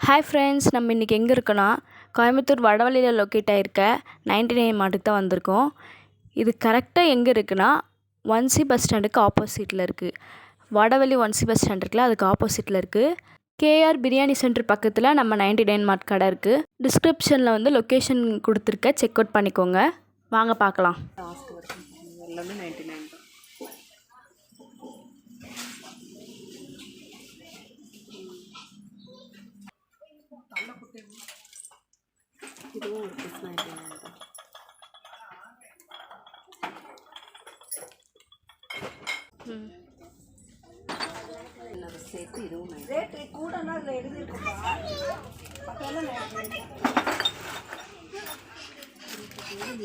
Hi friends, நம்ம இன்றைக்கி எங்கே இருக்கோன்னா கோயம்புத்தூர் வடவள்ளியில் லொக்கேட் ஆகிருக்க 99 மார்ட்டுக்கு தான் வந்திருக்கோம். இது கரெக்டாக எங்கே இருக்குன்னா 1C பஸ் ஸ்டாண்டுக்கு ஆப்போசிட்டில் இருக்குது. வடவள்ளி 1C பஸ் ஸ்டாண்ட் இருக்குல்ல, அதுக்கு ஆப்போசிட்டில் இருக்குது. கேஆர் பிரியாணி சென்டர் பக்கத்தில் நம்ம 99 மார்ட் கடை இருக்குது. டிஸ்கிரிப்ஷனில் வந்து லொக்கேஷன் கொடுத்துருக்க, செக் அவுட் பண்ணிக்கோங்க. வாங்க பார்க்கலாம். எல்லாமே 99 தான். இதுவும் ஒரு பீஸ் 99 தான். எல்லாரும் சேர்த்து இதுவும் 99 கூடனா அதில் எழுதிருக்குப்பா.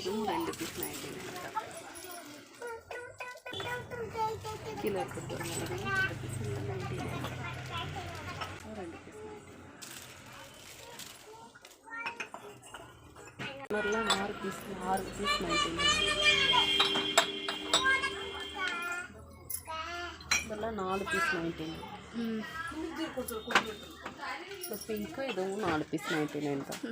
இதுவும் 2 பீஸ் 99 தான். கீழே இருக்கிறது ஒரு 2 பீஸ் 99 2 பீஸ் மாதிரிலாம் 6 பீஸ் 99 இதெல்லாம் 4 பீஸ் 99. இந்த பிங்க்கும் இதுவும் 4 பீஸ் 99 தான்.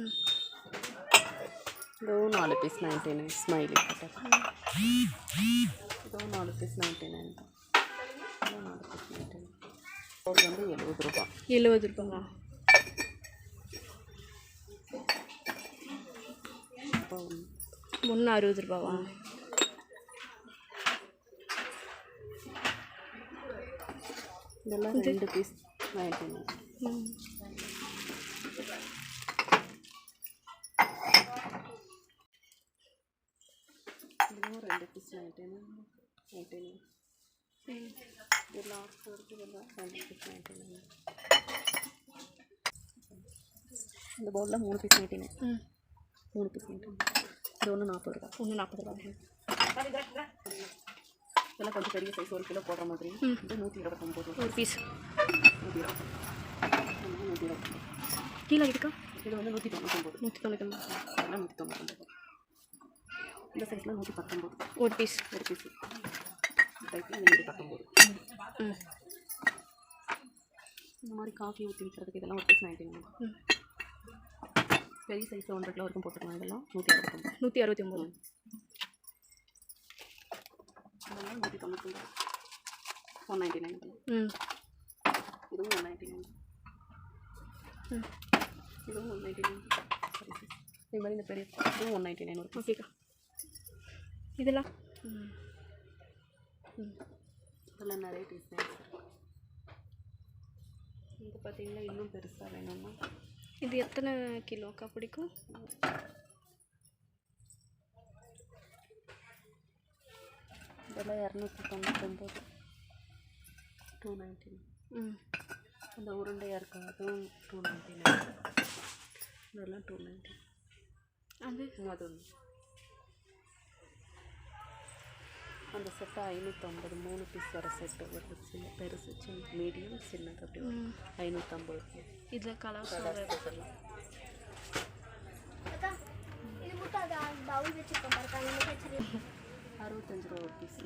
இதுவும் 4 பீஸ் 99 ஸ்மைலி கட்டர். இதுவும் 4 பீஸ் 99 தான். இதுவும் 4 பீஸ் 99. ஒரு வந்து 70 ரூபா. 70 ரூபாங்களா? முன்ன 60 ரூபாவா? இதெல்லாம் 2 பீஸ் 99. இதுவும் 2 பீஸ் 99. இதெல்லாம் இதெல்லாம் 2 பீஸ் 99. இந்த பவுலில் 3 பீஸ் 99. 3 பீஸ் 99. இது ஒன்று 40 ரூபா. ஒன்று 40 ரூபா. இதெல்லாம் கொஞ்சம் பெரிய சைஸ் 1 கிலோ போடுற மாதிரி. இது 129 ஒரு பீஸ் 120. கீழே இருக்கா? இது வந்து 199. 199. அதெல்லாம் 199. இந்த சைஸில் 119 ஒரு பீஸ். ஒரு பீஸ் டைப்பில் 119. இந்த மாதிரி காஃபி ஊற்றி விற்கிறதுக்கு இதெல்லாம் ஒரு பீஸ் 99. பெரிய சைஸில் 1 கிலோ வரைக்கும் போட்டுக்கலாம். இதெல்லாம் 169. 169. அதெல்லாம் 199. 199. இதுவும் 199. இதுவும் 199. இது மாதிரி இந்த பெரிய இதுவும் 199 ஒரு பீஸ். ஓகேக்கா. இதெல்லாம் இதெல்லாம் நிறைய டிசைன்ஸ் இருக்குது. இது பார்த்தீங்கன்னா இன்னும் பெருசாக வேணும்னா இது எத்தனை கிலோக்கா பிடிக்கும்? இதெல்லாம் 299. 299. அந்த உருண்டையாக இருக்கா அதுவும் 299. இதெல்லாம் 299. அது ஒன்று அந்த செட்டு 550. 3 பீஸ் வர செட்டு ஒரு சின்ன பெருசு சின்ன மீடியம் சின்னது அப்படி 550. இதில் கலர்ஸ் இதெல்லாம் 65 ரூபா ஒரு பீஸ்.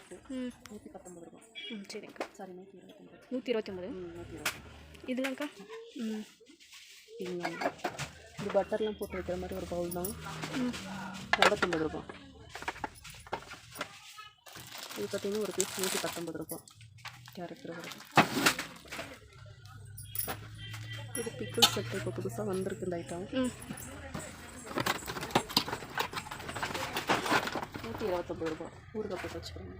119 ரூபா. சரிங்கக்கா. சாரி 129. 129. 120. இதெல்லாம்க்கா? இது பட்டர்லாம் போட்டு வைக்கிற மாதிரி ஒரு பவுல் தான். 89 ரூபா. இது பார்த்தீங்கன்னா ஒரு பீஸ் 119 ரூபா. கேரட் ரூபா. இது பிக்கிள் செட்டு இப்போ புதுசாக வந்திருக்கு இந்த ஐட்டம். 129 ரூபா. ஊறுகாய் போட்டு வச்சுக்கிறோங்க.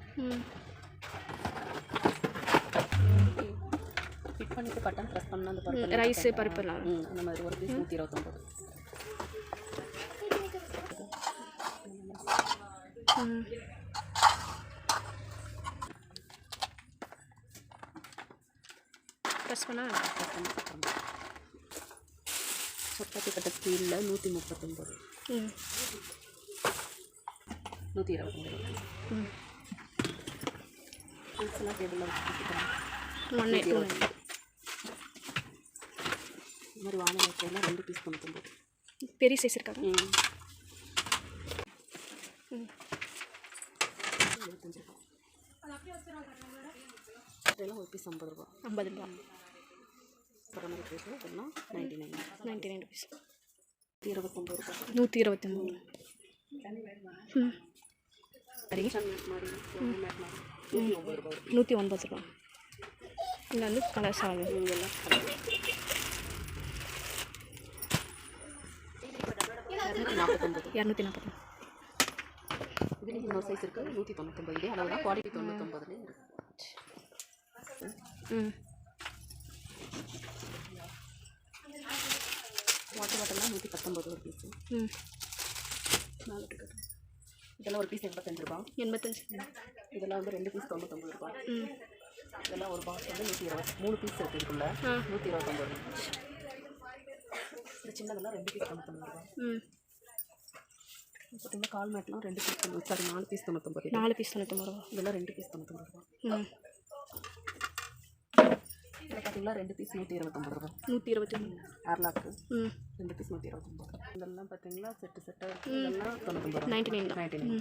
ஃபிட் பண்ணிவிட்டு பட்டன் ப்ரெஸ் பண்ணால் அந்த பருப்பு ரைஸு பருப்புலாம் அந்த மாதிரி ஒரு பீஸ் 129. ப்ரெஸ் பண்ணால் சப்பாத்தி கட்ட ஸ்டீலில் 139. 129. ஃப்ரூட்ஸ்லாம் டேபிளில் வச்சுக்கலாம். இந்த மாதிரி வாழை வைக்கலாம். 2 பீஸ் 99. பெரிய சைஸ் இருக்காங்க. 25 ரூபா. இதெல்லாம் ஒரு பீஸ் 50 ரூபா. 50 ரூபா. வர மாதிரி ப்ரைஸு இதெல்லாம் 99. 99 rupees. 129 ரூபாய். 129. சரி, மாதிரி 109 ரூபாய். 109 ரூபா. இங்கே வந்து கலர் சால் இதெல்லாம் 249. 240. இதுலேயும் இன்னொரு சைஸ் இருக்குது 199. இதே அளவு தான், குவாலிட்டி 99லேயே இருக்குது. வாட்டர் பாட்டிலாம் 119 ஒரு பீஸு. இதெல்லாம் ஒரு பீஸ் 85 ரூபா. 85. இதெல்லாம் வந்து 2 பீஸ் 99 ரூபா. இதெல்லாம் ஒரு பாக்ஸ் வந்து 120. 3 பீஸ் இருக்குது இதுக்குள்ள 129 ரூபா. இந்த சின்னதெல்லாம் 2 பீஸ் 99 ரூபா. பார்த்தீங்கன்னா கால் மேட்லாம் 2 பீஸ் 4 பீஸ் 99. 4 பீஸ் 99 ரூபா. இதெல்லாம் 2 பீஸ் 99 ரூபா. இதில் பார்த்தீங்கன்னா 2 பீஸ் 129 ரூபா. 129. ஏர்லாக்கு 2 பீஸ் 129. இதெல்லாம் பார்த்தீங்கன்னா செட்டாக இருக்குது. இதெல்லாம் 99 ரூபா. 99.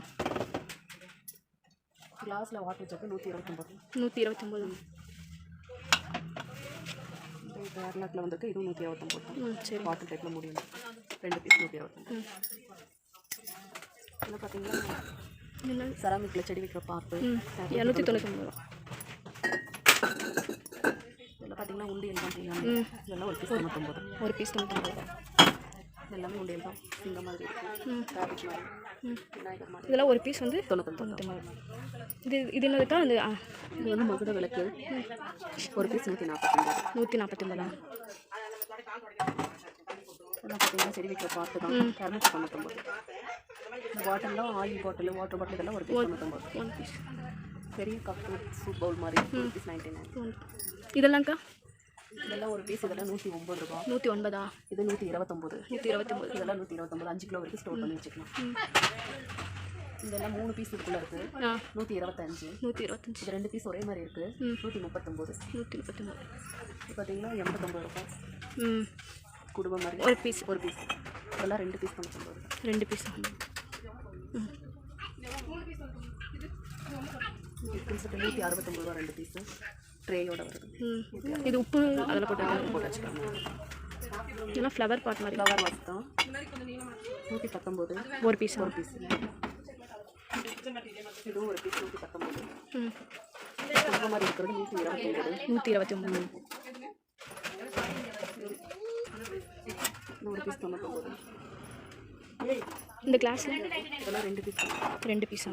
கிளாஸில் வாட்டர் ஜக்கு 129. 129. இப்போ ஏர்லாக்கில் வந்துருக்கு. இதுவும் 129. சரி. வாட்டர் டைப்பில் முடியும். 2 பீஸ் 129. இதில் பார்த்தீங்கன்னா செராமிக்கில் செடி வைக்கிற பார்ப்பு 299 ரூபா. இதெல்லாம் பார்த்தீங்கன்னா உண்டியல் தான். இதெல்லாம் ஒரு பீஸ் 99. ஒரு பீஸ் 99 ரூபா. எல்லாமே உண்டியல் தான். இந்த மாதிரி இருக்குது. ரேபிட் மாதிரி, விநாயகர் மாதிரி. இதெல்லாம் ஒரு பீஸ் வந்து 99. இது என்னதுக்கா? அந்த இது வந்து மகுட விளக்கு ஒரு பீஸ் 149. 149. இதெல்லாம் பார்த்தீங்கன்னா செடி வைக்கிற பார்த்து தான் 299. இந்த பாட்டில்லாம் ஆயில் பாட்டில், வாட்டர் பாட்டில் இதெல்லாம் ஒரு பீஸ் 99. 1 பீஸ். பெரிய கப்பு சூப் பவுல் மாதிரி ஒரு பீஸ் 99. இதெல்லாம்க்கா? இதெல்லாம் ஒரு பீஸ் இதெல்லாம் 109 ரூபா. 109. இது 129. 129. இதெல்லாம் 129. 5 கிலோ வரைக்கும் ஸ்டோர் பண்ணி வச்சுக்கலாம். இதெல்லாம் 3 பீஸ் இதுக்குள்ளே இருக்குது 125. 125. இது 2 பீஸ் ஒரே மாதிரி இருக்குது 139. 139. இது பார்த்தீங்கன்னா 89 ரூபாய். குடும்பம் மாதிரி ஒரு பீஸ். இதெல்லாம் 2 பீஸ் 99 ரூபாய். 2 பீஸ். பீஸுக்கு 169 ரூபா 2 பீஸு. ட்ரேயோட வருது. இது உப்பு அதில் போட்டு வச்சுக்கோங்க. இதெல்லாம் ஃப்ளவர் பாட் மாதிரி. ஃப்ளவர் வாஸ் தான் 119. ஒரு பீஸ். இதுவும் ஒரு பீஸ் 119. குடும்பம் மாதிரி இருக்கிறது 129. 129. ஒரு பீஸ் 99. இந்த கிளாஸில் இதெல்லாம் 2 பீஸ். 2 பீஸா?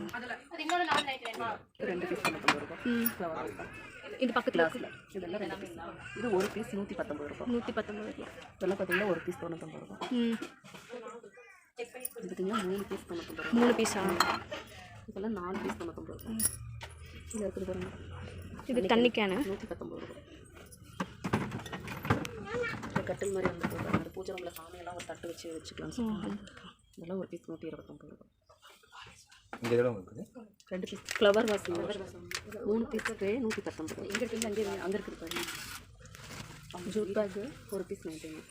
2 பீஸ் 99 ரூபா. ஃப்ளவர் வாஸ் தான். இது பக்கத்தில் கிளாஸில் இதெல்லாம் 2 பீஸ். இது ஒரு பீஸ் 119 ரூபா. 119 ரூபா. இதெல்லாம் பார்த்தீங்கன்னா ஒரு பீஸ் 99 ரூபா. இது பார்த்தீங்கன்னா 3 பீஸ் 99 ரூபா. 3 பீஸா? இதெல்லாம் 4 பீஸ் 99 ரூபா. இது இருக்குது பாருங்க. இது தண்ணி கேனு 119 ரூபா. இந்த கட்டில் மாதிரி வந்து போடுறாங்க. அந்த பூஜை ரூமில் சாமியெல்லாம் ஒரு தட்டு வச்சு வச்சுக்கலாம். இதெல்லாம் ஒரு பீஸ் 129 ரூபா. இங்கே எவ்வளோ இருக்குது? 2 பீஸ் ஃப்ளவர் வாஸ் 3 பீஸுக்கு 119. இங்கே இருக்குது அங்கே இருக்குது பாருங்க. ஜூட் பேக்கு ஒரு பீஸ் 99.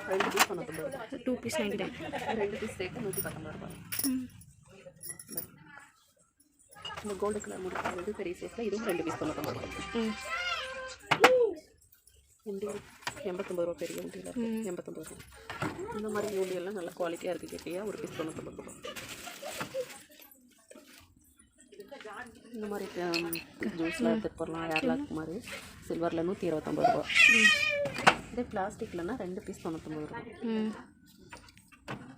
2 பீஸ் 99 ரூபா. 2 பீஸ் 99. 2 பீஸ் சேர்த்து 119 ரூபா. இந்த கோல்டு கலர் முடிச்சு வந்து பெரிய சைஸில் இதுவும் 2 பீஸ் 99 ரூபா. உண்டியல் 89 ரூபா. பெரிய உண்டியில் 89 ரூபா. இந்த மாதிரி உண்டியெல்லாம் நல்ல குவாலிட்டியாக இருக்குது. கேட்டியா ஒரு பீஸ் 99 ரூபா. இந்த மாதிரி ஜூஸில் எடுத்துகிட்டு போடலாம். ஏர்லாக் மாதிரி சில்வரில் 129 ரூபா. இதே பிளாஸ்டிக்லன்னா 2 பீஸ் 99 ரூபா.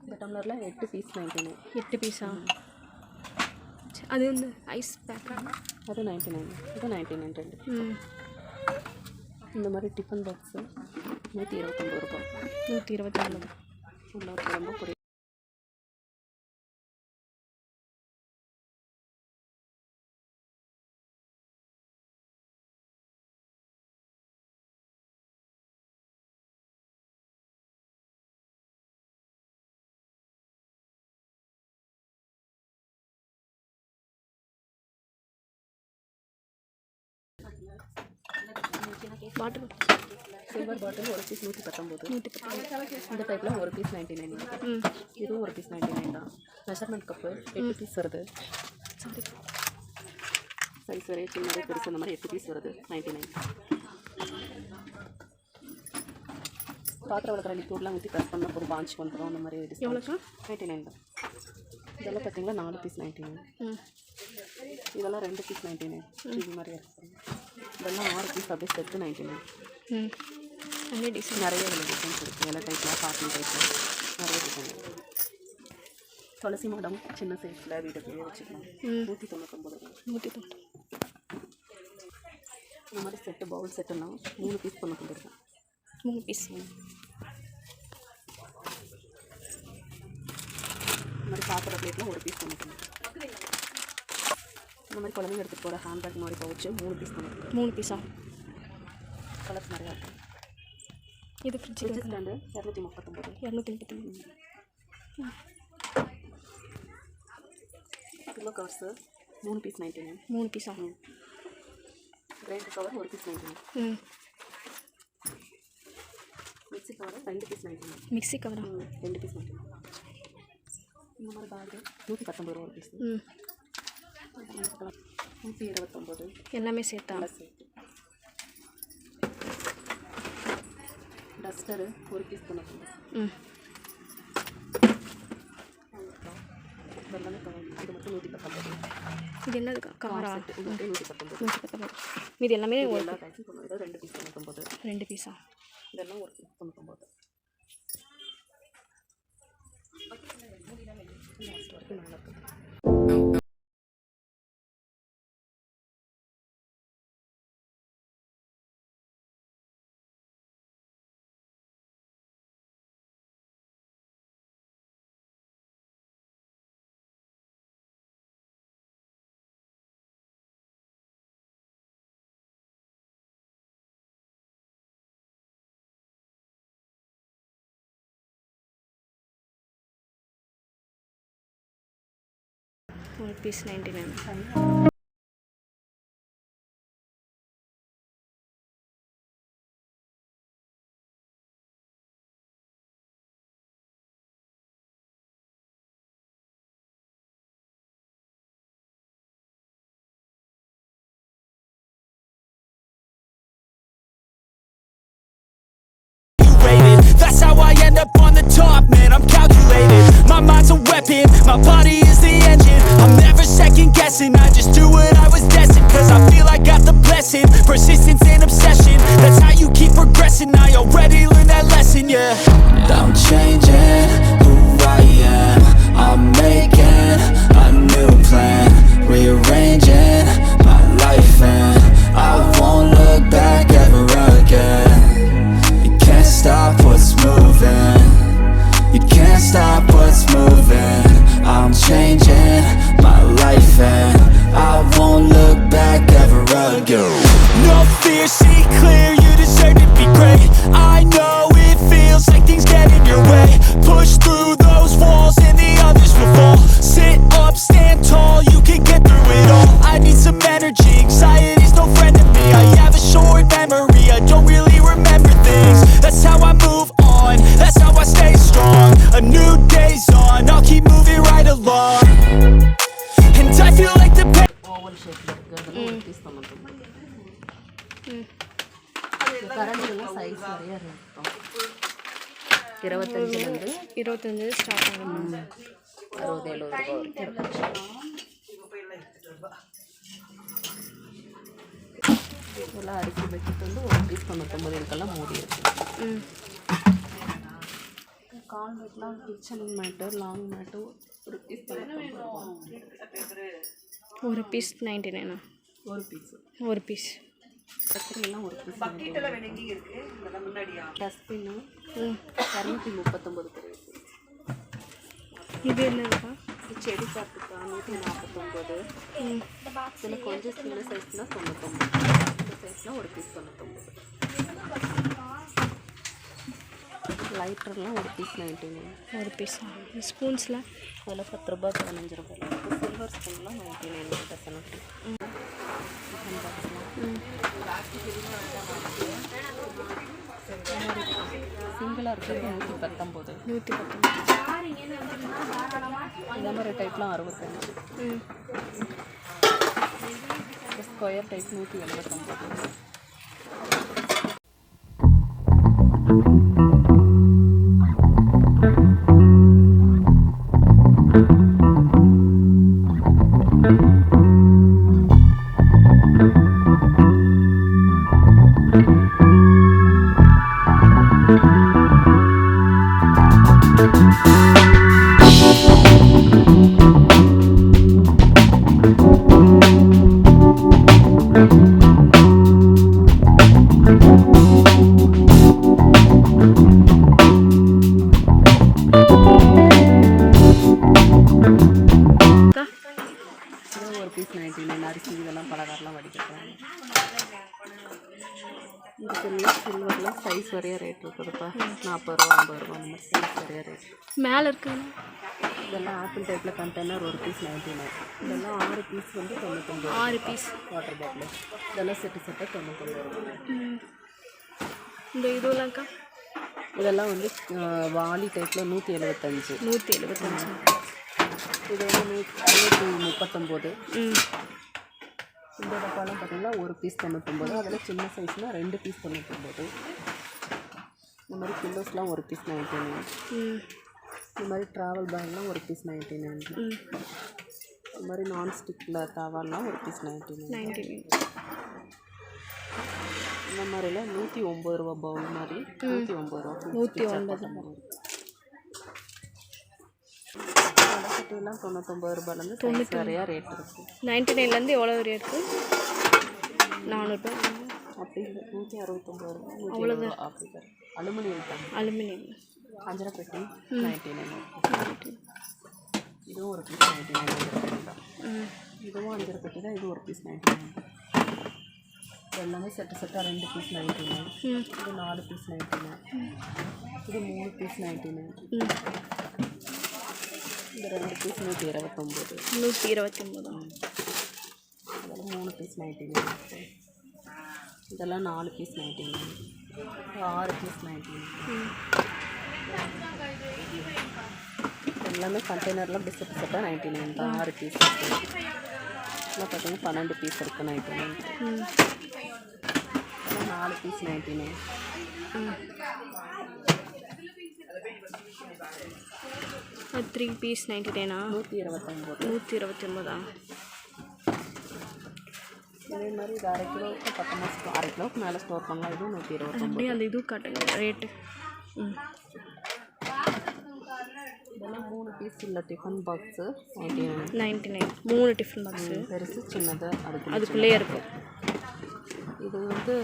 இந்த டம்ளரில் 8 பீஸ் 99. 8 பீஸா? அது வந்து ஐஸ் பேக் அது 99. இது 99 2. இந்த மாதிரி டிஃபன் பாக்ஸு 129 ரூபா. 129. உள்ள ரொம்ப பிடிக்கும். வாட்டர் சில்வர் பாட்டில் ஒரு பீஸ் 119. இந்த டைப்பில் ஒரு பீஸ் 99. இதுவும் ஒரு பீஸ் 99 தான். மெஷர்மெண்ட் கப்பு 8 பீஸ் வருது. சைஸ் வரைய சின்னது பெருசு அந்த மாதிரி 8 பீஸ் வருது 99. பாத்திரம் வளர்க்குற லிக்விட்லாம் ஊற்றி ப்ரெஸ் பண்ணால் ஒரு பாஞ்ச் வந்துடும். அந்த மாதிரி எவ்வளோக்கா? 99 தான். இதெல்லாம் பார்த்தீங்கன்னா 4 பீஸ் 99. இதெல்லாம் 2 பீஸ் 99. இது மாதிரி இருக்குது. இதெல்லாம் 6 பீஸ் அப்படியே செட்டு 99. நிறைய டிசைன், நிறைய டிசைன்ஸ் இருக்குது. எல்லா டைப்பில் காட்டன் டைப்பில் நிறைய டிசைன் இருக்குது. துளசி மாடம் சின்ன சைஸில் வீட்டுக்கு வச்சுக்கலாம். 199 ரூபா. 190. இந்த மாதிரி செட்டு பவுல் செட்டுலாம் 3 பீஸ் 99 ரூபா. 3 பீஸ். இந்த மாதிரி பாத்திர பிளேட்லாம் 1 பீஸ் 99. இந்த மாதிரி குழந்தைங்க எடுத்துகிட்டு போகிற ஹேண்ட்பேக் மாதிரி பவுச்சு 3 பீஸ் 99. 3 பீஸா? கலர்ஸ் நிறையா இருக்கும். இது fridge stand 239. 239. Pillow covers 3 piece 99. 3 பீஸா? Grinder cover 1 piece 99. Mixie cover 2 piece 99. Mixie கவரா? 2 பீஸ் 99. இந்த மாதிரி பேக்கு 119 ரூபா ஒரு பீஸ். 129. எல்லாமே சேர்த்தா? சேர்த்து. Duster 1 piece 99. எல்லாமே கவர். இது மட்டும் 119. இது என்னதுக்கா? கவரா? இது மட்டும் 119. 119. மீது எல்லாமே எல்லா பேக்கும் 2 பீஸ் 99. 2 பீஸா? இதெல்லாம் 1 பீஸ் 99. நல்லா இருக்குது. ஒரு piece 99. That's how I end up on the top, man, I'm calculated. My mind's a weapon, my body is the engine. I'm never second guessing, I just do what I was destined. Cause I feel I got the blessing, persistence and obsession. That's how you keep progressing, I already learned that lesson, yeah. I'm changing who I am, I'm making a new plan. Rearranging my life and I won't look back ever again. Can't stop what's moving. You can't stop what's moving. I'm changing my life and I won't look back ever again. No fear, see clear, you deserve to be great. I know it feels like things get in your way. Push through those walls and the others will fall. Sit up, stand tall, you can get through it all. I need some energy, anxiety's no friend to me. I have a short memory, I don't really remember things. That's how I move on, that's how I stay strong. A new day's on, I'll keep moving right along. And I feel like the pain. Oval ஷேப்பில் இருக்குது. அதெல்லாம் 1 piece 99. கரண்டிலாம் size நிறையா இருக்கும். 25லேருந்து 25 start ஆகும். 60-70 ரூபா வரைக்கும் இருக்கு. இதெல்லாம் அரிசி பக்கெட் வந்து 1 பீஸ் 99. இதுக்கெல்லாம் மூடி இருக்குது. கால்மெட்லாம் கிச்சன் மேட்டு லாங் மேட்டு 1 பீஸ் 99. ஒரு பீஸ் 99. 1 பீஸ். ஒரு பீஸ். கத்திரிலாம் 1 பீஸ். டஸ்ட்பின்னு 239. இது என்னதுக்கா? செடி காட்டுக்கா 149. இதில் கொஞ்சம் சின்ன சைஸ்னால் 99. இந்த சைஸ்னால் 1 பீஸ் 99. லைட்டர்லாம் 1 பீஸ் 99. ஒரு பீஸா? ஸ்பூன்ஸில் அதில் 10 ரூபா 15 ரூபாய். சில்வர் ஸ்பூன்லாம் 99 டசன். சிங்கிளாக இருக்கிறது 119. 119. இந்த மாதிரி டைப்லாம் 65. Square type 189. சைஸ் வரையா ரேட் இருக்குதுப்பா. 40 ரூபா 50 ரூபா அந்த மாதிரி சைஸ் வரையா ரேட். மேலே இருக்குங்க. இதெல்லாம் ஆப்பிள் டைப்பில் கண்டெய்னர் ஒரு பீஸ் 99. இதெல்லாம் 6 பீஸ் வந்து 99. 6 பீஸ் வாட்டர் பாட்டில் இதெல்லாம் செட்டாக 99 ரூபா. இந்த இதுலாம்க்கா இதெல்லாம் வந்து வாலி டைப்பில் 175. 175. இது வந்து 539. இந்த டப்பாலாம் பார்த்தீங்கன்னா ஒரு பீஸ் 99. அதில் சின்ன சைஸ்னால் 2 பீஸ் 99. இந்த மாதிரி கில்லோஸ்லாம் ஒரு பீஸ் 99. இந்த மாதிரி ட்ராவல் பேக்லாம் ஒரு பீஸ் 99. இந்த மாதிரி நான்ஸ்டிக்கில் தவாலாம் ஒரு பீஸ் 99. இந்த மாதிரிலாம் 109 ரூபா பவுல் மாதிரி 109 ரூபா. 109. வடக்கட்டிலாம் 99 ரூபாயிலேருந்து சைஸ் நிறையா ரேட் இருக்குது. 99லேருந்து எவ்வளோ வரையும் இருக்குது? 400 அப்படி 169 ரூபா. அவ்வளோதான். அப்படி அலுமினியம் தான். அலுமினியம். அஞ்சரை பெட்டி 99. இதுவும் ஒரு பீஸ் 99 தான். இதுவும் அஞ்சரை பெட்டி தான். இது ஒரு பீஸ் 99. எல்லாமே செட்டாக 2 பீஸ் 99. இது 4 பீஸ் 99. இது 3 பீஸ் 99. இந்த 2 பீஸ் 129. 129. இதெல்லாம் 3 பீஸ் 99. இதெல்லாம் 4 பீஸ் 99. 6 பீஸ் 99. எல்லாமே கண்டெய்னர்லாம் பிஸ்கட் செட்டாக 99 தான். 6 பீஸ் எல்லாம் பார்த்தீங்கன்னா 12 பீஸ் இருக்குது 99. இதெல்லாம் 4 பீஸ் 99. அது 3 பீஸ் 99. 129. 129. அதே மாதிரி இது அரை கிலோவுக்கு பக்கமாக அரை கிலோவுக்கு மேலே ஸ்டோர் பண்ணலாம். இதுவும் 129. அப்படியே அந்த இது காட்டுங்க ரேட்டு. இதெல்லாம் 3 பீஸ் இல்லை டிஃபன் பாக்ஸு 99. 99. 3 டிஃபன் பாக்ஸு பெருசு சின்னது அதுக்குள்ளேயே இருக்கும். இது வந்து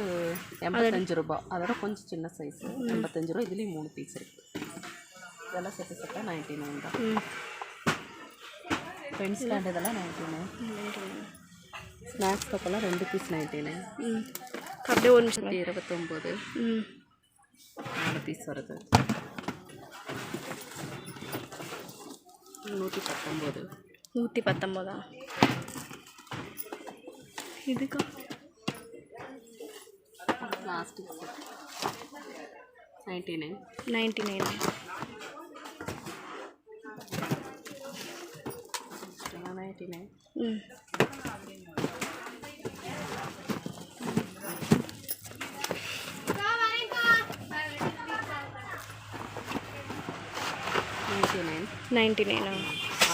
85 ரூபா. அதோட கொஞ்சம் சின்ன சைஸு 85 ரூபா. இதுலேயும் 3 பீஸ் இருக்குது. இதெல்லாம் செட்டாக 99 தான். பென் ஸ்டாண்ட் இதெல்லாம் 99. ஸ்நாக்ஸ் கப்பெல்லாம் 2 பீஸ் 99. அப்படியே ஒரு நிமிஷம். 29. 4 பீஸ் வருது. 119. 119. இதுக்கா பிளாஸ்டிக் செட் 99. 99. 99. ம். $99. 99.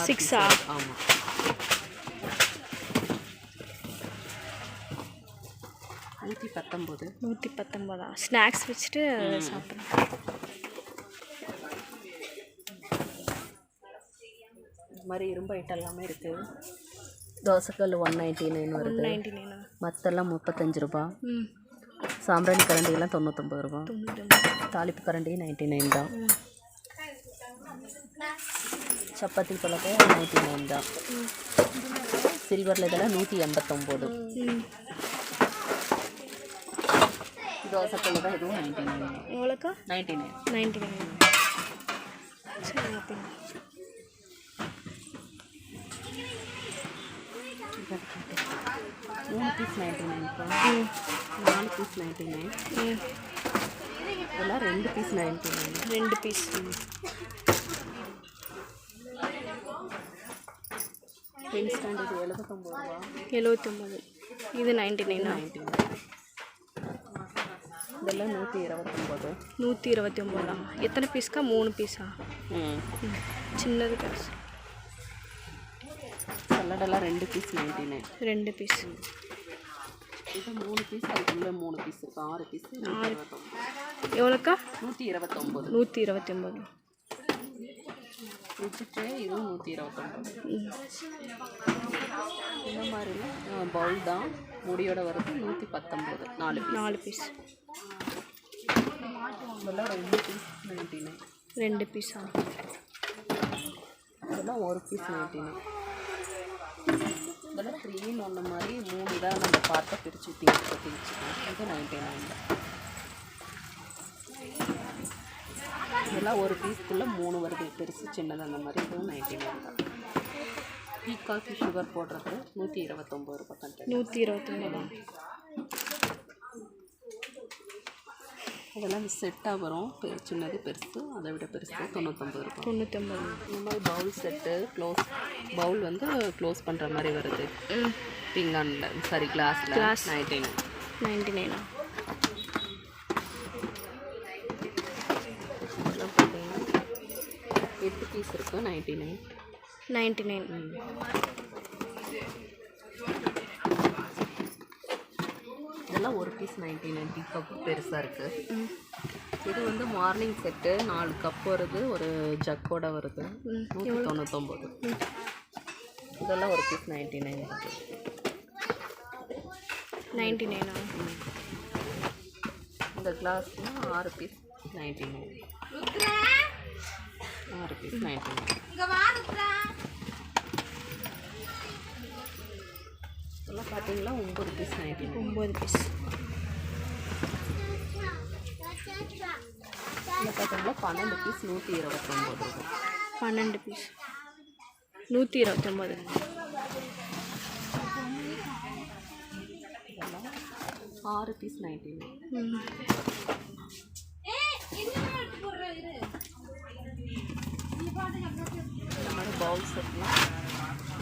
6 ஆமாம். $119. 119. ஸ்நாக்ஸ் வச்சுட்டு சாப்பிட்றேன். இந்த மாதிரி இரும்பு ஐட்டம் எல்லாமே இருக்குது. தோசைக்கல் 199 வருது. 199. மற்றெல்லாம் 35 ரூபா. ம். சாம்பிராணி கரண்டியெல்லாம் 99 ரூபா. 99. தாளிப்பு கரண்டி 99 தான். சப்பாத்தி பழக்க 99 தான். சில்வரில் இதெல்லாம் 189. தோசைக்கல் தான் இதுவும் 99 தான். எவ்வளோக்கா? 99. 99. சரி ஓகேங்க. மூணு பீஸ் 99. 4 பீஸ் 99. இதெல்லாம் 2 பீஸ் 99. 2 பீஸ். பென் ஸ்டாண்ட் இது 79 ரூபா. 79. இது 99. 99. இதெல்லாம் 129. 129. எத்தனை பீஸ்க்கா? 3 பீஸா? சின்னது காசு. சல்லடெல்லாம் 2 பீஸ் 99. 2 பீஸ். இது 3 பீஸ். அதுக்குள்ளே 3 பீஸ் இருக்குது. 6 பீஸ் 129. எவ்வளோக்கா? 129. 129. வச்சுட்டு இதுவும் 129. இந்த மாதிரிலாம் பவுல் தான் முடியோட வருது. 119. 4 பீஸ். இதெல்லாம் 2 பீஸ் 99. 2 பீஸா? இதெல்லாம் 1 பீஸ் 99. இதெல்லாம் 3 மாதிரி 3 இதாக நம்ம பார்த்த பிரித்து ஊற்றி வச்சுக்கலாம். இது 99 தான். இதெல்லாம் ஒரு பீஸ்க்குள்ளே 3 வருது, பெருசு சின்னது அந்த மாதிரி. இதுவும் 99 தான். டீ காஃபி சுகர் போடுறது 129 ரூபாய் கண்டென்ட். 129. அதெல்லாம் செட்டாக வரும், சின்னது பெருசு, அதை விட பெருசு 99 ரூபாய். 99. இந்த மாதிரி பவுல் செட்டு க்ளோஸ் பவுல் வந்து க்ளோஸ் பண்ணுற மாதிரி வருது. பிங்கானில் சாரி கிளாஸில் 99. இதெல்லாம் பார்த்தீங்கன்னா 8 பீஸ் இருக்குது 99. இதெல்லாம் ஒரு பீஸ் 99. டீ கப்பு பெருசாக இருக்குது. இது வந்து மார்னிங் செட்டு 4 கப் வருது, ஒரு ஜக்கோட வருது 199. இதெல்லாம் ஒரு பீஸ் 99 இருக்குது. 99. இந்த கிளாஸ்லாம் 6 பீஸ் 99. 6 பீஸ் 99. இதெல்லாம் பார்த்தீங்கன்னா 9 பீஸ் 99. 9 பீஸ். இதில் பார்த்தீங்கன்னா 12 பீஸ் 129 ரூபாய். 12 பீஸ் 129. இதெல்லாம் 6 பீஸ் 99. இந்த மாதிரி பவுல் செட்லாம்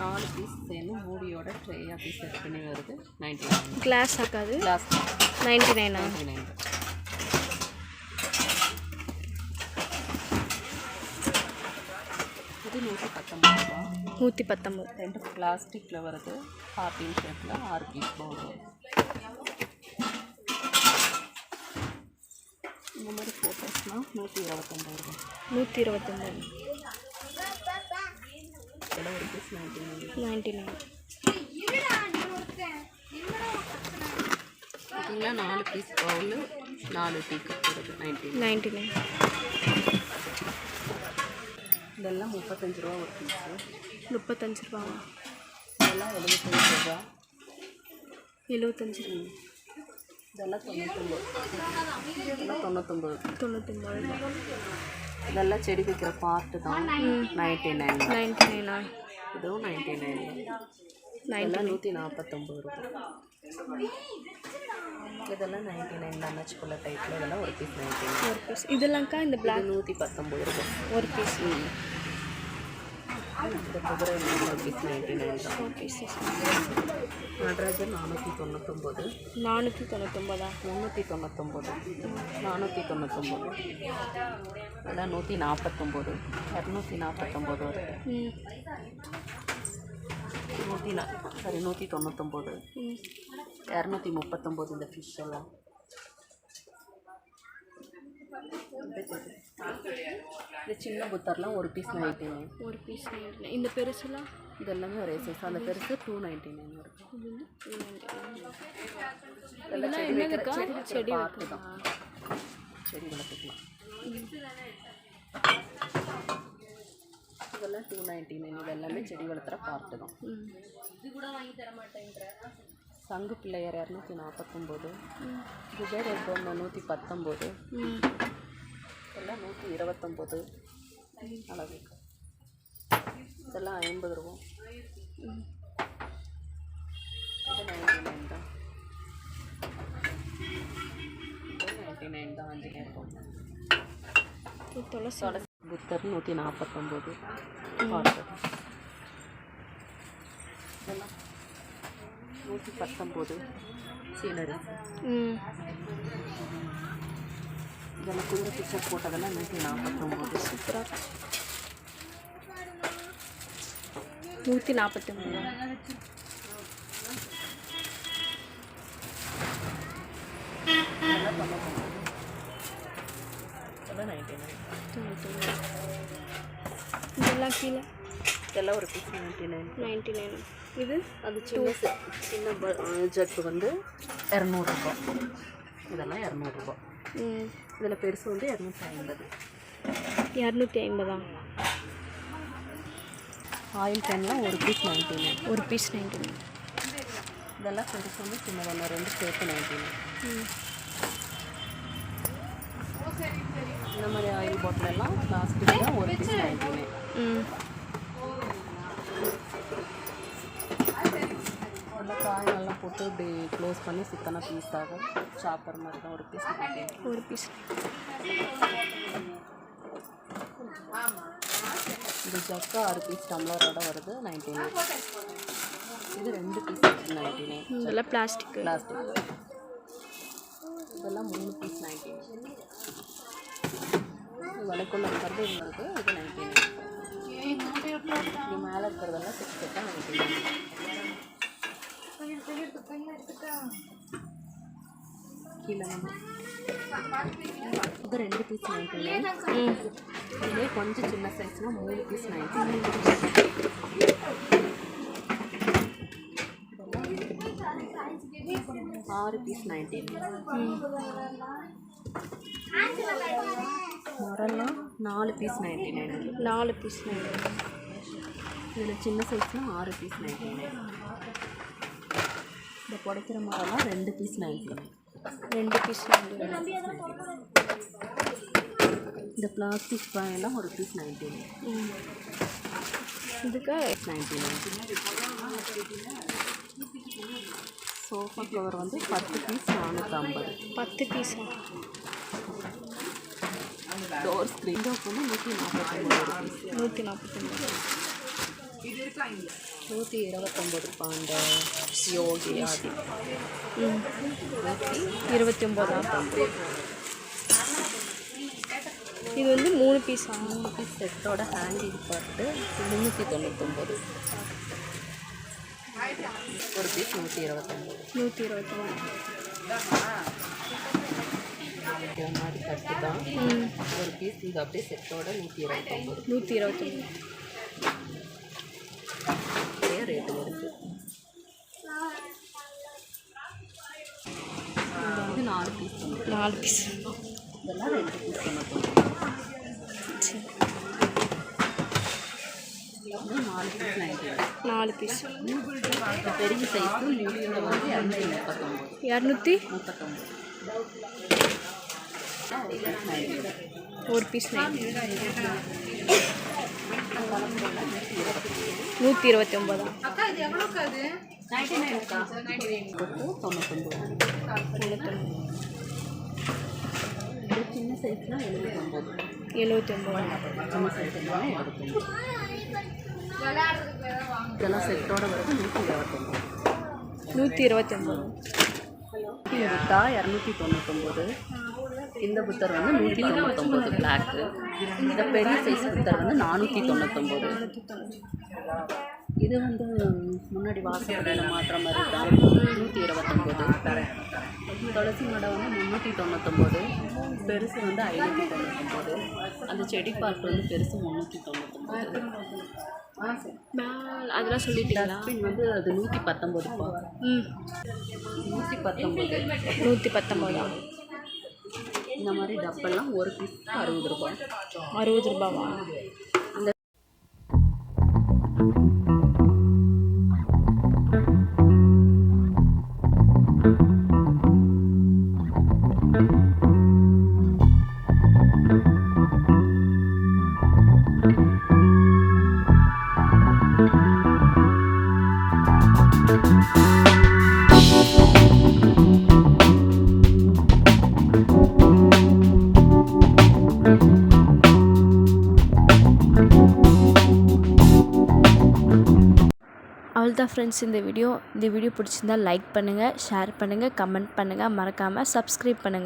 4 பீஸ் சேர்ந்து மூடியோட ட்ரேயாக பீஸ் செட் பண்ணி வருது 99. கிளாஸ் ஆக்காது. கிளாஸ் 99. 99. இது 119 ரூபா. 119. 2 பிளாஸ்டிக்கில் வருது, ஹார்டின் ஷேப்பில் 6 பீஸ் பவுல் வரும். இந்த மாதிரி ஃபோட்டோஸ்னால் 129 ரூபா. 129. இதெல்லாம் ஒரு பீஸ் 99. 99. பார்த்தீங்கன்னா 4 பீஸ் பவுல் 4 டீ கப் வருது 99. இதெல்லாம் 35 ரூபா ஒரு பீஸு. 35 ரூபாவா? இதெல்லாம் 75 ரூபா. 75. இதெல்லாம் 99. இதெல்லாம் 99. 99. இதெல்லாம் செடி வைக்கிற பார்ட்டு தான் 99. 99. இதுவும் 99. இதெல்லாம் 149 ரூபா. இதெல்லாம் 99 தான் நச்சுக்குள்ள டைப்பில். இதெல்லாம் ஒரு பீஸ் 99. ஒரு பீஸ். இதெல்லாம்க்கா இந்த பிளாக் 119 ரூபா ஒரு பீஸ். இந்த குதிரை ஒரு பீஸ் 99 தான். ஒரு பீஸ். நடராஜர் 499. 499. 399. 499. அதெல்லாம் 149. 249 வருது. 199. 239 இந்த ஃபிஷ் எல்லாம். இந்த சின்ன புத்தர்லாம் ஒரு பீஸ் 99. ஒரு பீஸ் 99. இந்த பெருசுலாம் இதெல்லாமே ஒரே சைஸ். அந்த பெருசு 299 இருக்கும். இதெல்லாம் என்னதுக்கா? செடி பார்த்து தான், செடி வளர்த்துக்கலாம். இதெல்லாம் 299. இதெல்லாமே செடி வளர்த்துற பார்ட்டு தான். சங்கு பிள்ளையார் 249. குபேர பொம்மை 119. இதெல்லாம் 129 அளவு. இதெல்லாம் 50 ரூபா. இது 99 தான். இது 99 தான். 5 பொம்மை. துளசி புத்தர் 149 பார்த்து. இதெல்லாம் 119 சீனரி. இதெல்லாம் குதிரை பிக்சர் போட்டதெல்லாம் 149. சூப்பராக 149. இதெல்லாம் 99. இதெல்லாம் 99. இதெல்லாம் கீழே இதெல்லாம் ஒரு பீஸ் 99. 99. இது அது சின்ன ஜக்கு வந்து 200 ரூபா. இதெல்லாம் 200 ரூபா. இதில் பெருசு வந்து 250. 250. ஆயில் கேன்லாம் ஒரு பீஸ் 99. ஒரு பீஸ் 99. இதெல்லாம் பெருசு வந்து சின்னதெல்லாம் 2 சேர்த்து 99. இந்த மாதிரி ஆயில் பாட்டில் எல்லாம் பிளாஸ்டிக்கில் ஒரு பீஸ் 99. ம் நல்லா காய் நல்லா போட்டு இப்படி க்ளோஸ் பண்ணி சுத்தனா பீஸ் ஆகும். சாப்பர் மாதிரி தான் ஒரு பீஸ் 99. ஒரு பீஸ். இந்த ஜக்கு 6 பீஸ் டம்ளரோட வருது 99. இது 2 பீஸ் 99. இதெல்லாம் பிளாஸ்டிக். இதெல்லாம் 3 பீஸ் 99. விலைக்குள்ள இருக்கிறது இது இருக்குது, இது 99. இது மேலே இருக்கிறதெல்லாம் செட்டாக 99. கீழே இது 2 பீஸ் 99. இதே கொஞ்சம் சின்ன சைஸ்னால் 3 பீஸ் 99. 6 பீஸ் 99. மரம்லாம் 4 பீஸ் 99. 4 பீஸ். இதில் சின்ன சைஸ்னால் 6 பீஸ் 99. இந்த புடைக்கிற மரம்லாம் 2 பீஸ் 99. 2 பீஸ். இந்த பிளாஸ்டிக் பாயெல்லாம் ஒரு பீஸ் 99. இதுக்கு 99. சோஃபா கவர் வந்து 10 பீஸ் 450. 10 பீஸா? டோர் ஸ்க்ரீன் வந்து 149 பீஸ். 149. 129 பாண்ட யோகி ஆதி. 129. இது வந்து 3 பீஸா? 3 பீஸ் செட்டோட ஹேண்டில் பார்த்து 399. ஒரு பீஸ் 129. 129. இதே மாதிரி கட்டு தான். ஒரு பீஸ் இது அப்படியே செட்டோட 129. 129. இதே ரேட்டு வருது. இது வந்து 4 பீஸ். 4 பீஸ். இதெல்லாம் 2 பீஸ் 99. சரி. இது 4 பீஸ் 99. 4 பீஸ். பெரிய சைஸு மீடியம் வந்து 239. 239. ஒரு பீஸ் 129. அக்கா இது எவ்வளோக்கா அது? 99க்கா? 99. இது சின்ன சைஸ்னால் 79. 79. சின்ன சைஸ் எல்லாம் 79. இதெல்லாம் செட்டோட வருது 129. 129. புத்தா 299. இந்த புத்தர் வந்து 199 பிளாக்கு. இந்த பெரிய சைஸ் புத்தர் வந்து 499. இது வந்து முன்னாடி வாசப்படையில் மாற்ற மாதிரி தான் 129. துளசி மடை வந்து 399. பெருசு வந்து 599. அந்த செடி பார்ட் வந்து பெருசு 399. அதெல்லாம் சொல்லிட்டீங்களா? டஸ்ட்பின் வந்து அது 119. 119. 119. இந்த மாதிரி டப்பெல்லாம் ஒரு பீஸ் 60 ரூபாய். 60 ரூபாவா? அந்த அவ்வளோதான் ஃப்ரெண்ட்ஸ். இந்த வீடியோ பிடிச்சிருந்தால் லைக் பண்ணுங்கள், ஷேர் பண்ணுங்கள், கமெண்ட் பண்ணுங்கள், மறக்காமல் சப்ஸ்கிரைப் பண்ணுங்கள்.